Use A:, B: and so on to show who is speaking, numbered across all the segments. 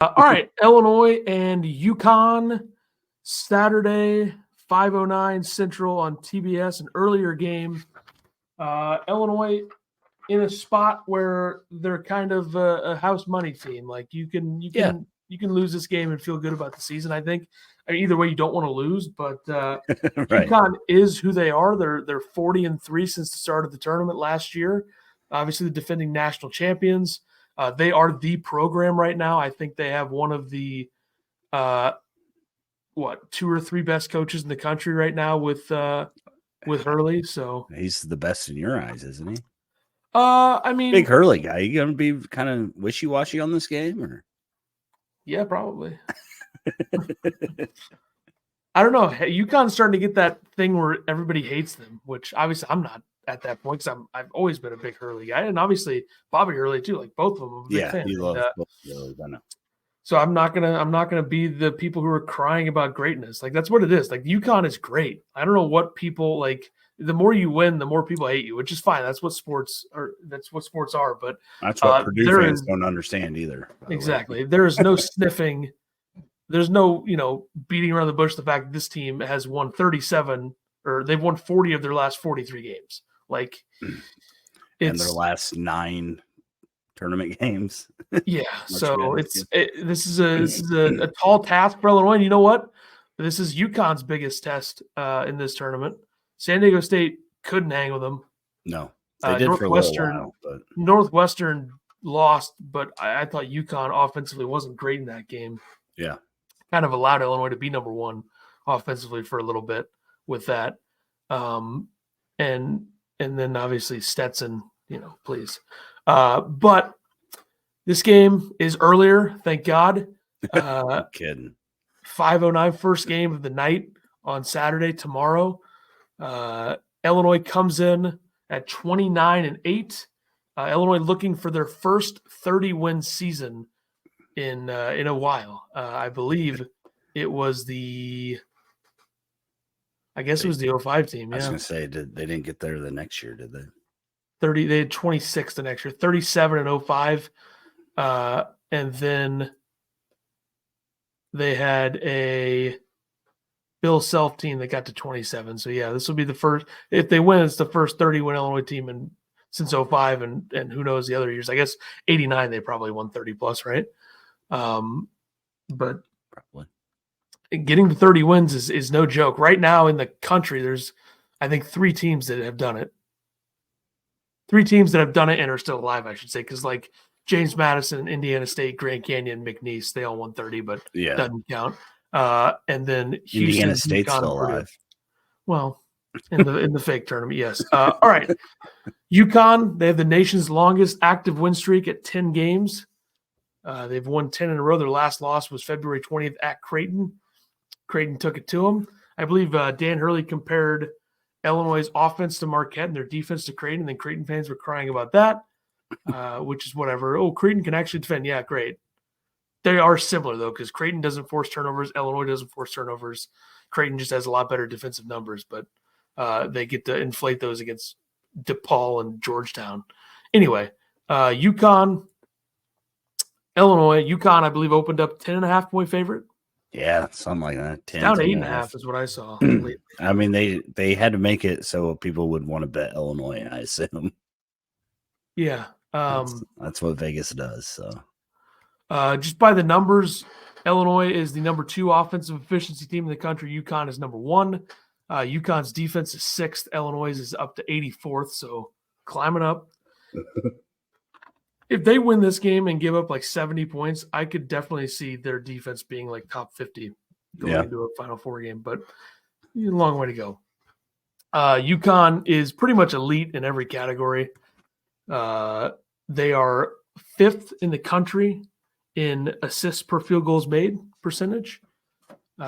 A: All right, Illinois and Uconn, Saturday, 5:09 Central on TBS, an earlier game. Illinois in a spot where they're kind of a house money team. Like you can lose this game and feel good about the season. I think either way you don't want to lose, but
B: Right.
A: UConn is who they are. They're 40-3 since the start of the tournament last year. Obviously, the defending national champions. They are the program right now. I think they have one of the 2 or 3 best coaches in the country right now with Hurley. So
B: he's the best in your eyes, isn't he?
A: I mean,
B: big Hurley guy. You gonna be kind of wishy-washy on this game, or?
A: Yeah, probably. I don't know. UConn's starting to get that thing where everybody hates them, which obviously I'm not at that point because I've always been a big Hurley guy, and obviously Bobby Hurley too. Like both of them, I'm a big fan.
B: You love both Hurleys, I know.
A: So I'm not gonna be the people who are crying about greatness. Like that's what it is. Like UConn is great. I don't know what people like. The more you win, the more people hate you, which is fine. That's what sports are. That's what sports are. But
B: that's what Purdue fans don't understand either.
A: Exactly. There is no sniffing. There's no, beating around the bush. The fact that this team has won 37 or they've won 40 of their last 43 games. Like,
B: and their last 9 tournament games.
A: Yeah. So this is a tall task for Illinois. And you know what? This is UConn's biggest test in this tournament. San Diego State couldn't hang with them.
B: No, they did for a little while, but
A: Northwestern lost, but I thought UConn offensively wasn't great in that game.
B: Yeah.
A: Kind of allowed Illinois to be number 1 offensively for a little bit with that. And then obviously Stetson, please. But this game is earlier, thank God.
B: No kidding.
A: 5:09 first game of the night on Saturday tomorrow. Illinois comes in at 29-8. Illinois looking for their first 30-win season in a while. I believe it was the 05 team. Yeah.
B: I was going to say, they didn't get there the next year, did they?
A: 30. They had 26 the next year. 37 and 05, and then they had a Bill Self team that got to 27. So yeah, this will be the first. If they win, it's the first 30-win Illinois team since 05, and who knows the other years. I guess 89 they probably won 30 plus, right? But
B: probably
A: getting to 30 wins is no joke. Right now in the country, there's I think 3 teams that have done it. 3 teams that have done it and are still alive, I should say, because like James Madison, Indiana State, Grand Canyon, McNeese, they all won 30, but doesn't count. And then Houston,
B: Indiana State's still alive.
A: Well, in the fake tournament, yes. All right. UConn, they have the nation's longest active win streak at 10 games. They've won 10 in a row. Their last loss was February 20th at Creighton. Creighton took it to them. I believe Dan Hurley compared Illinois' offense to Marquette and their defense to Creighton, and then Creighton fans were crying about that, which is whatever. Oh, Creighton can actually defend. Yeah, great. They are similar, though, because Creighton doesn't force turnovers. Illinois doesn't force turnovers. Creighton just has a lot better defensive numbers, but they get to inflate those against DePaul and Georgetown. Anyway, UConn, Illinois. UConn, I believe, opened up 10.5-point favorite.
B: Yeah, something like that. 10,
A: down to 8.5 is what I saw.
B: I mean, they had to make it so people would want to bet Illinois, I assume.
A: Yeah.
B: That's what Vegas does. So,
A: just by the numbers, Illinois is the number 2 offensive efficiency team in the country. UConn is number 1. UConn's defense is 6th. Illinois is up to 84th, so climbing up. If they win this game and give up like 70 points, I could definitely see their defense being like top 50 going into a Final Four game, but a long way to go. UConn is pretty much elite in every category. They are 5th in the country in assists per field goals made percentage.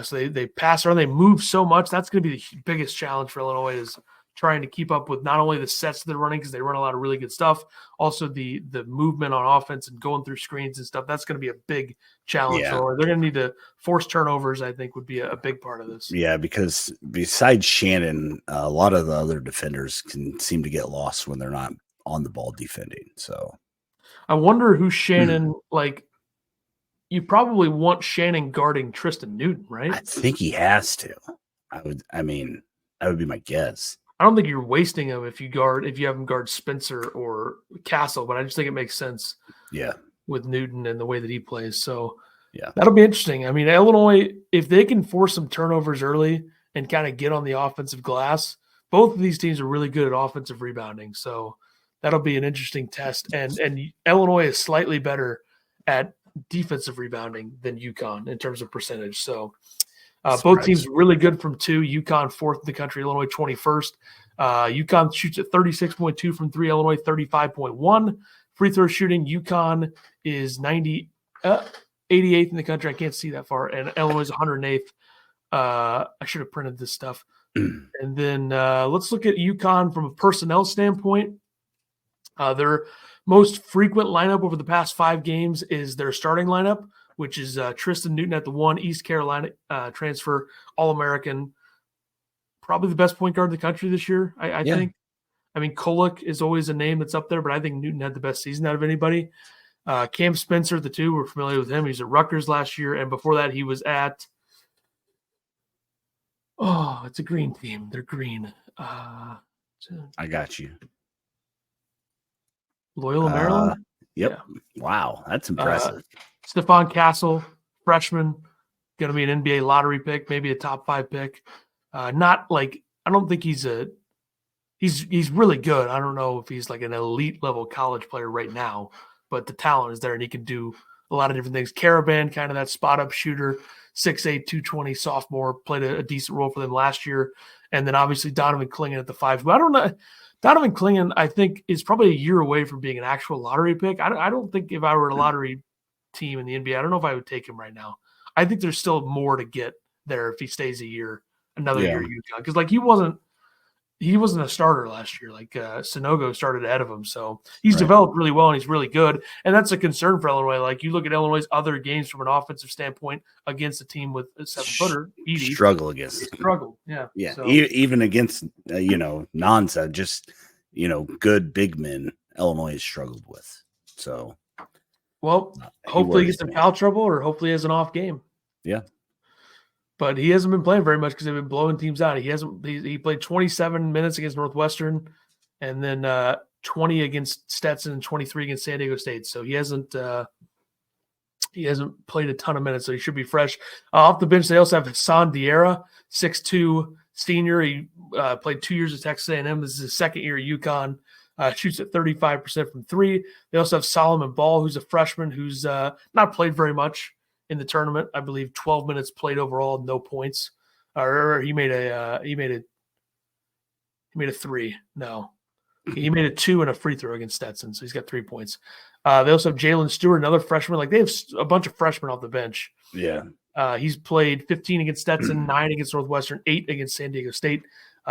A: So they pass around, they move so much. That's going to be the biggest challenge for Illinois, is trying to keep up with not only the sets they're running, because they run a lot of really good stuff, also the movement on offense and going through screens and stuff. That's going to be a big challenge. Yeah. They're going to need to force turnovers, I think, would be a big part of this.
B: Yeah, because besides Shannon, a lot of the other defenders can seem to get lost when they're not on the ball defending. So
A: I wonder who Shannon you probably want Shannon guarding Tristan Newton, right?
B: I think he has to. I mean, that would be my guess.
A: I don't think you're wasting him if you have him guard Spencer or Castle, but I just think it makes sense.
B: Yeah.
A: With Newton and the way that he plays. So
B: yeah,
A: that'll be interesting. I mean, Illinois, if they can force some turnovers early and kind of get on the offensive glass, both of these teams are really good at offensive rebounding. So that'll be an interesting test. And Illinois is slightly better at defensive rebounding than Uconn in terms of percentage. So both teams really good from two. Uconn 4th in the country, Illinois 21st. Uconn shoots at 36.2 from three, Illinois 35.1. Free throw shooting, Uconn is 88th in the country. I can't see that far. And Illinois is 108th. I should have printed this stuff. And then let's look at Uconn from a personnel standpoint. Their most frequent lineup over the past 5 games is their starting lineup, which is Tristan Newton at the 1, East Carolina transfer, All-American. Probably the best point guard in the country this year, I think. I mean, Kolek is always a name that's up there, but I think Newton had the best season out of anybody. Cam Spencer, the 2, we're familiar with him. He was at Rutgers last year, and before that he was at it's a green team. They're green.
B: I got you.
A: Loyola, Maryland?
B: Yep. Yeah. Wow, that's impressive.
A: Stephon Castle, freshman, going to be an NBA lottery pick, maybe a top 5 pick. Not like – I don't think he's really good. I don't know if he's like an elite level college player right now, but the talent is there and he can do a lot of different things. Caravan, kind of that spot up shooter, 6'8", 220 sophomore, played a decent role for them last year. And then obviously Donovan Clingan at the 5. But I don't know. Donovan Clingan, I think, is probably a year away from being an actual lottery pick. I don't think if I were a lottery team in the NBA, I don't know if I would take him right now. I think there's still more to get there if he stays another year at UConn. Because like he wasn't a starter last year. Like Sanogo started ahead of him. So he's developed really well and he's really good. And that's a concern for Illinois. Like you look at Illinois' other games from an offensive standpoint against a team with a 7-footer.
B: Struggle against.
A: Struggle. Yeah.
B: Yeah. So. Even against, nonsense, just, good big men Illinois has struggled with. So.
A: Well, hopefully he gets in foul trouble or hopefully he has an off game.
B: Yeah.
A: But he hasn't been playing very much because they've been blowing teams out. He played 27 minutes against Northwestern and then 20 against Stetson and 23 against San Diego State. So he hasn't played a ton of minutes, so he should be fresh. Off the bench, they also have Hassan Diarra, 6'2", senior. He played 2 years at Texas A&M. This is his second year at UConn. Shoots at 35% from 3. They also have Solomon Ball, who's a freshman who's not played very much in the tournament. I believe 12 minutes played overall, no points. Or he made a 3. No, he made a 2 and a free throw against Stetson, so he's got 3 points. They also have Jalen Stewart, another freshman. Like they have a bunch of freshmen off the bench.
B: Yeah,
A: he's played 15 against Stetson, 9 against Northwestern, 8 against San Diego State.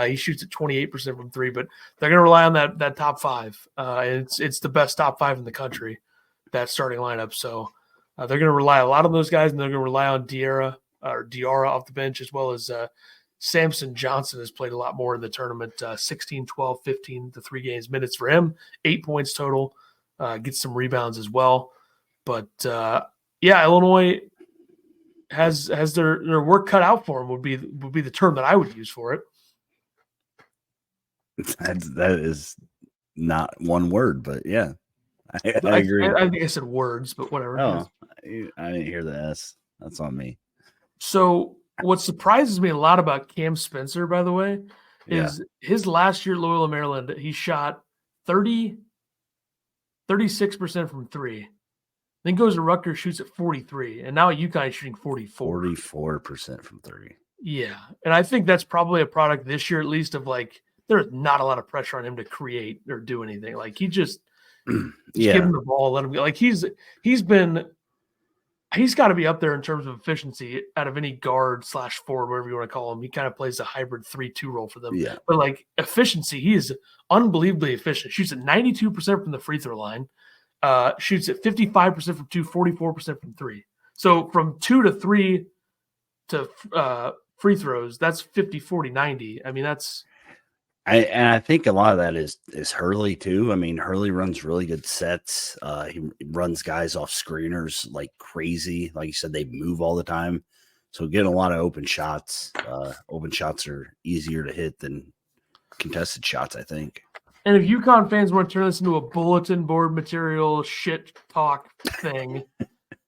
A: He shoots at 28% from 3, but they're going to rely on that top 5. It's the best top 5 in the country, that starting lineup. So they're going to rely a lot on those guys, and they're going to rely on Diarra off the bench, as well as Samson Johnson has played a lot more in the tournament, 16, 12, 15 to 3 games minutes for him, 8 points total, gets some rebounds as well. But, Illinois has their work cut out for them would be the term that I would use for it.
B: That is not one word, but yeah, I agree.
A: I think I said words, but whatever.
B: Oh, I didn't hear the S. That's on me.
A: So what surprises me a lot about Cam Spencer, by the way, is his last year at Loyola, Maryland, he shot 36% from 3. Then goes to Rutgers, shoots at 43. And now at UConn, he's shooting 44.
B: 44% from 3.
A: Yeah. And I think that's probably a product this year, at least, of like, there's not a lot of pressure on him to create or do anything. Like he just give him the ball, let him go. Like he's got to be up there in terms of efficiency out of any guard / forward, whatever you want to call him. He kind of plays a hybrid 3-2 role for them.
B: Yeah.
A: But like efficiency, he is unbelievably efficient. Shoots at 92% from the free throw line. Shoots at 55% from 2, 44% from 3. So from 2 to 3 to free throws, that's 50, 40, 90. I mean,
B: I think a lot of that is Hurley too. I mean, Hurley runs really good sets. He runs guys off screeners like crazy. Like you said, they move all the time. So getting a lot of open shots. Open shots are easier to hit than contested shots, I think.
A: And if UConn fans want to turn this into a bulletin board material shit talk thing,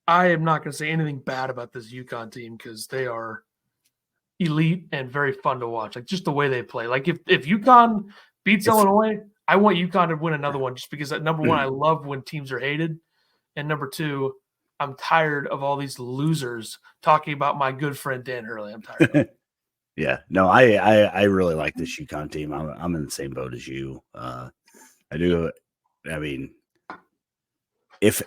A: I am not going to say anything bad about this UConn team because they are elite and very fun to watch. Like just the way they play. Like if UConn beats Illinois, I want UConn to win another one just because number one, I love when teams are hated. And number two, I'm tired of all these losers talking about my good friend Dan Hurley. I'm tired of it.
B: Yeah, no, I really like this UConn team. I'm in the same boat as you. I do. I mean, if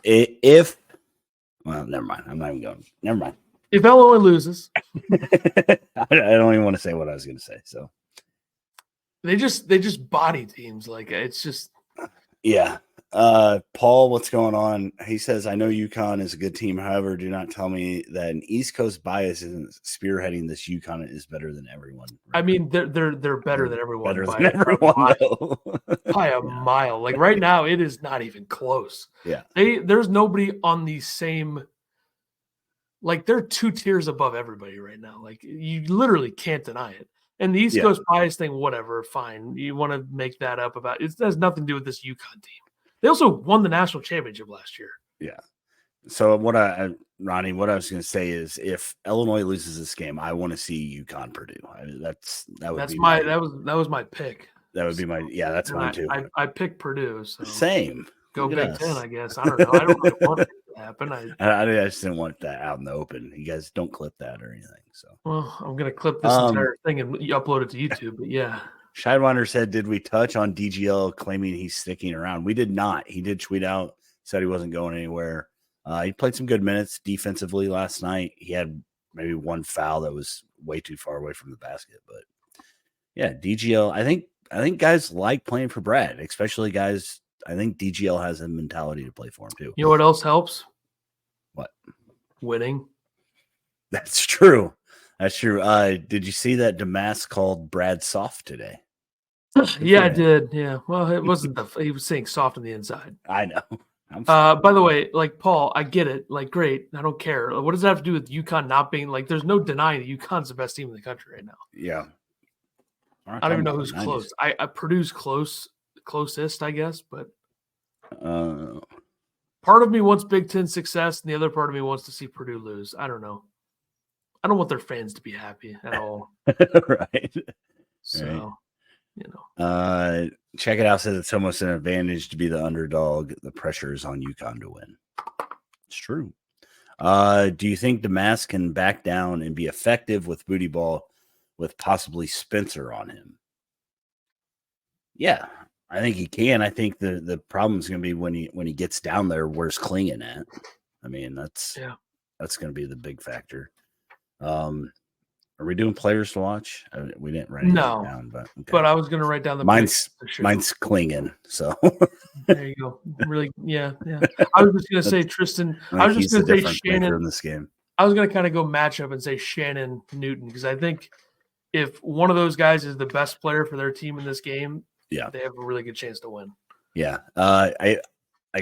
B: well, never mind. I'm not even going. Never mind.
A: If Illinois loses,
B: I don't even want to say what I was going to say. So
A: they just body teams. Like it's just
B: yeah. Paul, what's going on? He says, I know UConn is a good team. However, do not tell me that an East Coast bias isn't spearheading this. UConn is better than everyone.
A: Right? I mean, they're better than everyone.
B: Better than everyone
A: by a mile. Like right now, it is not even close.
B: Yeah.
A: There's nobody on the same. Like they're 2 tiers above everybody right now. Like you literally can't deny it. And the East Coast bias thing, whatever, fine. You want to make that up about it has nothing to do with this UConn team. They also won the national championship last year.
B: Yeah. So Ronnie, what I was going to say is, if Illinois loses this game, I want to see UConn Purdue. That was my pick. That would be my That's mine too.
A: I picked Purdue. So
B: same.
A: Go Big Ten, I guess. I don't know. I don't really want it to happen.
B: I just didn't want that out in the open. You guys don't clip that or anything. So
A: well, I'm going to clip this entire thing and upload it to YouTube. But yeah.
B: Shidewinder said, did we touch on DGL claiming he's sticking around? We did not. He did tweet out, said he wasn't going anywhere. He played some good minutes defensively last night. He had maybe one foul that was way too far away from the basket. But yeah, DGL, I think guys like playing for Brad, especially guys. I think DGL has a mentality to play for him too.
A: You know what else helps?
B: What?
A: Winning.
B: That's true. That's true. Did you see that Damas called Brad soft today?
A: Yeah, I did. Yeah. Well, it wasn't he was saying soft on the inside.
B: I know.
A: By the way, like Paul, I get it. Like, great. I don't care. What does that have to do with UConn not being like? There's no denying that UConn's the best team in the country right now.
B: Yeah.
A: I don't even know who's close. I Purdue's closest, I guess, but part of me wants Big Ten success, and the other part of me wants to see Purdue lose. I don't know. I don't want their fans to be happy at all.
B: Right.
A: So,
B: right.
A: You know.
B: Check it out. Says it's almost an advantage to be the underdog. The pressure is on UConn to win. It's true. Do you think Damas can back down and be effective with booty ball with possibly Spencer on him? Yeah, I think he can. I think the problem is going to be when he gets down there, where's Klingon at? I mean, that's going to be the big factor. Are we doing players to watch? We didn't write it down, but okay.
A: But I was going to write down the
B: mine's Klingon. So
A: there you go. Really, yeah. I was just going to say Tristan. I was just going to say Shannon
B: in this game.
A: I was going to kind of go matchup and say Shannon Newton because I think if one of those guys is the best player for their team in this game, they have a really good chance to win. Yeah,
B: I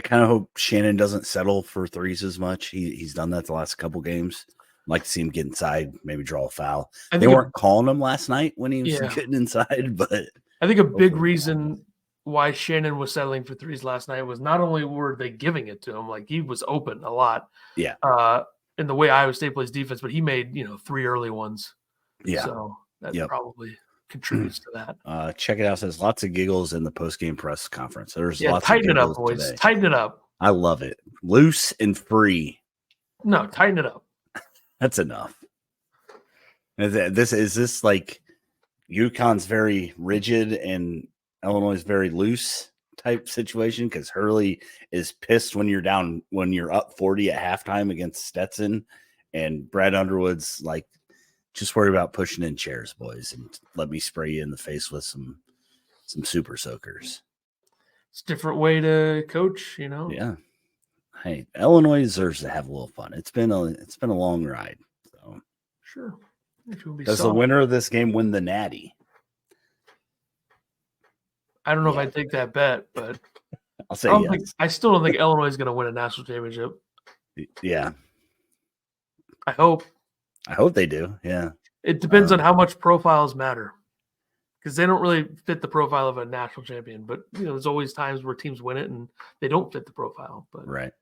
B: kind of hope Shannon doesn't settle for threes as much. He's done that the last couple games. I'd like to see him get inside, maybe draw a foul. They weren't calling him last night when he was getting inside, but
A: I think a big reason why Shannon was settling for threes last night was not only were they giving it to him, like he was open a lot.
B: Yeah.
A: In the way Iowa State plays defense, but he made 3 early ones.
B: Yeah.
A: So that probably contributes to that.
B: Check it out. It says lots of giggles in the post-game press conference. There's lots
A: tighten
B: of
A: it up, boys.
B: Today.
A: Tighten it up.
B: I love it. Loose and free.
A: No, tighten it up.
B: That's enough. Is this like UConn's very rigid and Illinois is very loose type situation? Because Hurley is pissed when you're up 40 at halftime against Stetson, and Brad Underwood's like, just worry about pushing in chairs, boys, and let me spray you in the face with some super soakers.
A: It's a different way to coach,
B: Yeah. Hey, Illinois deserves to have a little fun. It's been a long ride. So
A: sure.
B: Does the winner of this game win the Natty?
A: I don't know if
B: Yeah.
A: I'd take that bet, but
B: I'll say yes.
A: I still don't think Illinois is going to win a national championship.
B: Yeah.
A: I hope.
B: I hope they do. Yeah.
A: It depends on how much profiles matter, because they don't really fit the profile of a national champion. But there's always times where teams win it and they don't fit the profile. But
B: right.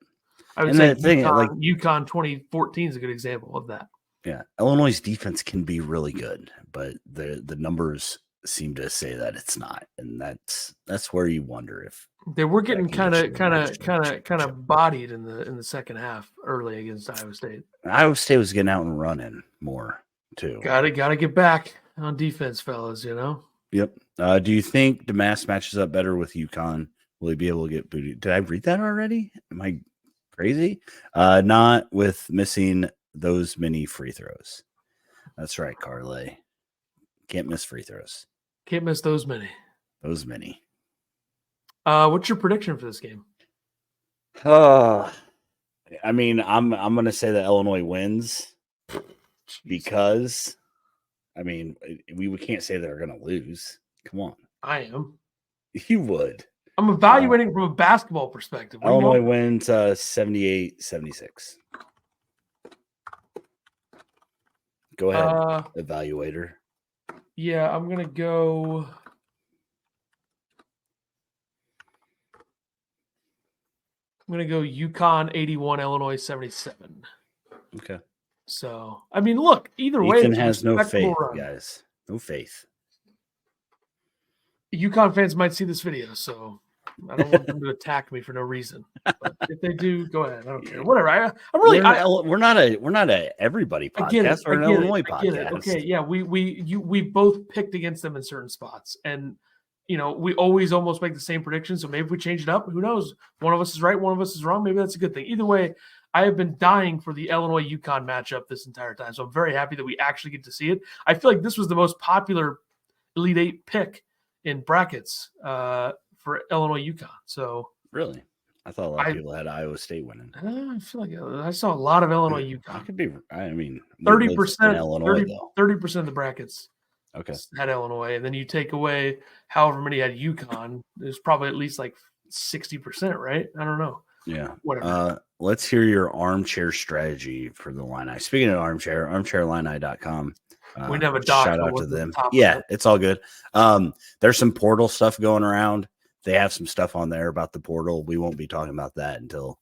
A: I would
B: And
A: say
B: the thing,
A: UConn 2014 is a good example of that.
B: Yeah, Illinois' defense can be really good, but the numbers seem to say that it's not, and that's where you wonder if
A: they were getting kind of bodied in the second half early against Iowa State.
B: Iowa State was getting out and running more too.
A: Got to get back on defense, fellas.
B: Yep. Do you think DeMass matches up better with UConn? Will he be able to get booted? Did I read that already? Am I crazy? Not with missing those many free throws. That's right, Carly. Can't miss free throws.
A: Can't miss those many.
B: Those many.
A: What's your prediction for this game?
B: I mean, I'm gonna say that Illinois wins because we can't say they're gonna lose. Come on.
A: I am.
B: You would.
A: I'm evaluating from a basketball perspective.
B: Illinois wins 78-76. Go ahead, evaluator.
A: Yeah, I'm going to go. I'm going to go UConn 81, Illinois 77.
B: Okay.
A: So, I mean, look, either way.
B: Ethan has no faith, guys. No faith.
A: UConn fans might see this video, so I don't want them to attack me for no reason. But if they do, go ahead. I don't care. Whatever.
B: We're not a everybody podcast. We're an Illinois podcast.
A: Okay, yeah, we both picked against them in certain spots, and we always almost make the same prediction. So maybe if we change it up, who knows? One of us is right, one of us is wrong. Maybe that's a good thing. Either way, I have been dying for the Illinois UConn matchup this entire time, so I'm very happy that we actually get to see it. I feel like this was the most popular Elite Eight pick in brackets for Illinois UConn. So
B: really, I thought a lot of people had Iowa State winning.
A: I feel like I saw a lot of Illinois UConn.
B: It could be. I mean,
A: 30%
B: Illinois
A: 30% of the brackets.
B: Okay.
A: Had Illinois, and then you take away however many had UConn. There's probably at least like 60%, right? I don't know.
B: Yeah.
A: Whatever.
B: Let's hear your armchair strategy for the Illini. Speaking of armchair, armchairillini.com.
A: We have a doc.
B: Shout out to them. Yeah, it's all good. There's some portal stuff going around. They have some stuff on there about the portal. We won't be talking about that until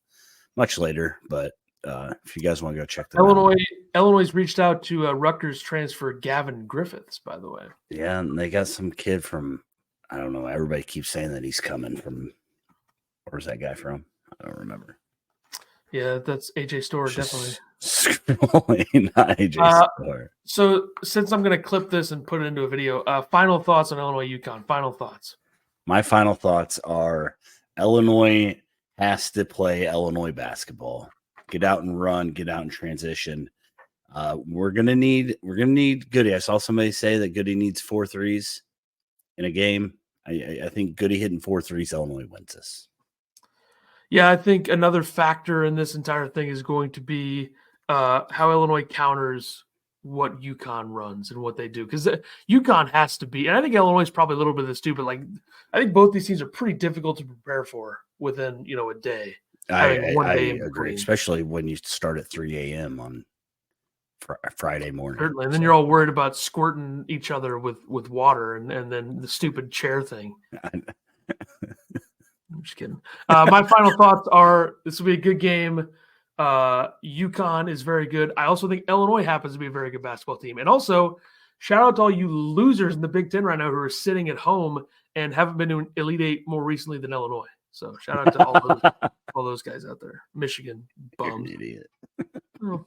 B: much later, but if you guys want to go check them out.
A: Illinois reached out to Rutgers transfer Gavin Griffiths, by the way.
B: Yeah, and they got some kid from, I don't know, everybody keeps saying that he's coming from, where's that guy from? I don't remember.
A: Yeah, that's AJ Store, definitely.
B: Scrolling, not AJ Store.
A: So since I'm going to clip this and put it into a video, final thoughts on Illinois UConn. Final thoughts.
B: My final thoughts are Illinois has to play Illinois basketball. Get out and run, get out and transition. We're gonna need Goody. I saw somebody say that Goody needs 4 threes in a game. I think Goody hitting 4 threes, Illinois wins this.
A: Yeah, I think another factor in this entire thing is going to be how Illinois counters what UConn runs and what they do. Because UConn has to be, and I think Illinois is probably a little bit of this too, but like I think both these teams are pretty difficult to prepare for within a day.
B: I agree, especially when you start at 3 a.m. on Friday morning.
A: Certainly, and then you're all worried about squirting each other with water and then the stupid chair thing. I'm just kidding. My final thoughts are this will be a good game. UConn is very good. I also think Illinois happens to be a very good basketball team. And also, shout out to all you losers in the Big Ten right now who are sitting at home and haven't been to an Elite Eight more recently than Illinois. So shout out to all those guys out there. Michigan bums.
B: You're an idiot.
A: Oh,